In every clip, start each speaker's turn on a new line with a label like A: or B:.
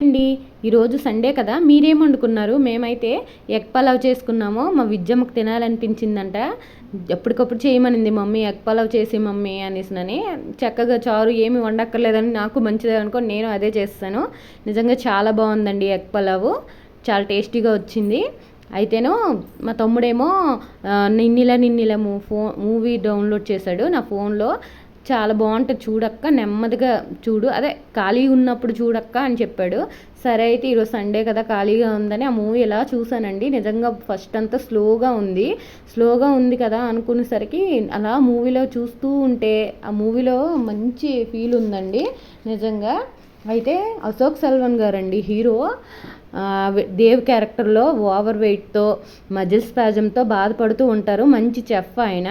A: అండి ఈరోజు సండే కదా, మీరేం వండుకున్నారు? మేమైతే ఎగ్ పలావ్ చేసుకున్నాము. మా విజ్జమ్మకు తినాలనిపించిందంట, ఎప్పటికప్పుడు చేయమనింది మమ్మీ, ఎగ్ పలావ్ చేసి మమ్మీ అనేసినని. చక్కగా చారు ఏమి వండక్కర్లేదని నాకు మంచిదే అనుకో, నేను అదే చేస్తాను. నిజంగా చాలా బాగుందండి ఎగ్ పలావ్, చాలా టేస్టీగా వచ్చింది. అయితేనో మా తమ్ముడేమో నిన్నిల మూవీ డౌన్లోడ్ చేశాడు నా ఫోన్లో. చాలా బాగుంటుంది చూడక్క, నెమ్మదిగా చూడు, అదే ఖాళీగా ఉన్నప్పుడు చూడక్క అని చెప్పాడు. సరే అయితే ఈరోజు సండే కదా ఖాళీగా ఉందని ఆ మూవీ ఎలా చూసానండి. నిజంగా ఫస్ట్ అంతా స్లోగా ఉంది కదా అనుకునేసరికి అలా మూవీలో చూస్తూ ఉంటే ఆ మూవీలో మంచి ఫీల్ ఉందండి నిజంగా. అయితే అశోక్ సెల్వన్ గారండి హీరో. దేవ్ క్యారెక్టర్లో ఓవర్ వెయిట్తో మజిల్ స్పాజంతో బాధపడుతూ ఉంటారు. మంచి చెఫ్ ఆయన.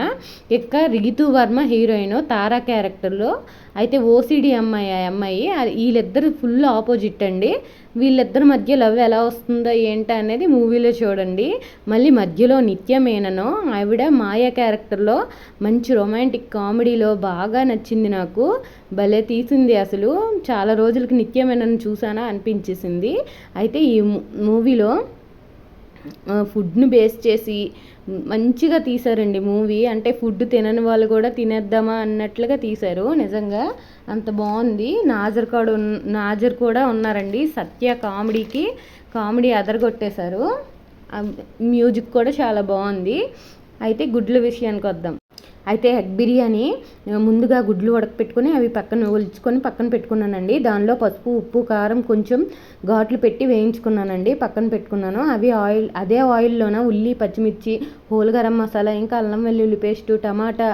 A: ఇక రితు వర్మ హీరోయిన్ తారా క్యారెక్టర్లో. అయితే ఓసిడి అమ్మాయి వీళ్ళిద్దరు ఫుల్ ఆపోజిట్ అండి. వీళ్ళిద్దరి మధ్య లవ్ ఎలా వస్తుందో ఏంటో అనేది మూవీలో చూడండి. మళ్ళీ మధ్యలో నిత్య మేనను ఆవిడ మాయా క్యారెక్టర్లో మంచి రొమాంటిక్ కామెడీలో బాగా నచ్చింది నాకు. భలే తీసింది అసలు. చాలా రోజులకి నిత్య మేనన్ చూసానా అనిపించేసింది. అయితే ఈ మూవీలో ఫుడ్ని బేస్ చేసి మంచిగా తీశారండి మూవీ. అంటే ఫుడ్ తినని వాళ్ళు కూడా తినేద్దామా అన్నట్లుగా తీశారు. నిజంగా అంత బాగుంది. నాజర్ కూడా ఉన్నారండి. సత్య కామెడీ అదరగొట్టేశారు. మ్యూజిక్ కూడా చాలా బాగుంది. అయితే గుడ్ల విషయానికి వద్దాం. అయితే ఎగ్ బిర్యానీ ముందుగా గుడ్లు ఉడకపెట్టుకొని అవి పక్కన పెట్టుకున్నానండి. దానిలో పసుపు, ఉప్పు, కారం కొంచెం ఘాట్లు పెట్టి వేయించుకున్నానండి, పక్కన పెట్టుకున్నాను. అదే ఆయిల్లోన ఉల్లి, పచ్చిమిర్చి, హోల్ గరం మసాలా, ఇంకా అల్లం వెల్లుల్లి పేస్టు, టమాటా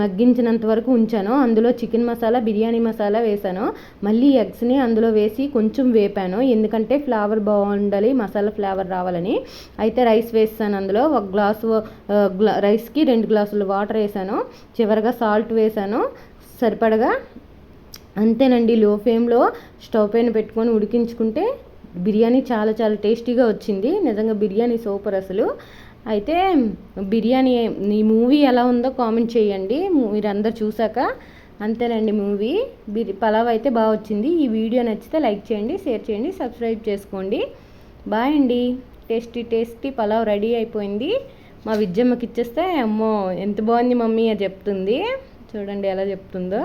A: మగ్గించినంత వరకు ఉంచాను. అందులో చికెన్ మసాలా, బిర్యానీ మసాలా వేసాను. మళ్ళీ ఎగ్స్ని అందులో వేసి కొంచెం వేపాను, ఎందుకంటే ఫ్లేవర్ బాగుండాలి, మసాలా ఫ్లేవర్ రావాలని. అయితే రైస్ వేసాను. అందులో ఒక గ్లాసు రైస్కి 2 గ్లాసులు వాటర్ వేసాను. చివరిగా సాల్ట్ వేసాను సరిపడగా. అంతేనండి. లో ఫ్లేమ్లో స్టవ్ పైన పెట్టుకొని ఉడికించుకుంటే బిర్యానీ చాలా చాలా టేస్టీగా వచ్చింది. నిజంగా బిర్యానీ సూపర్ అసలు. అయితే బిర్యానీ ఈ మూవీ ఎలా ఉందో కామెంట్ చేయండి మీరందరూ చూసాక. అంతేనండి మూవీ. పలావ్ అయితే బాగా వచ్చింది. ఈ వీడియో నచ్చితే లైక్ చేయండి, షేర్ చేయండి, సబ్స్క్రైబ్ చేసుకోండి. బాయ్ అండి. టేస్టీ పలావ్ రెడీ అయిపోయింది. మా విజ్జమ్మకి ఇచ్చేస్తే అమ్మో ఎంత బాగుంది మమ్మీ అని చెప్తుంది. చూడండి ఎలా చెప్తుందో.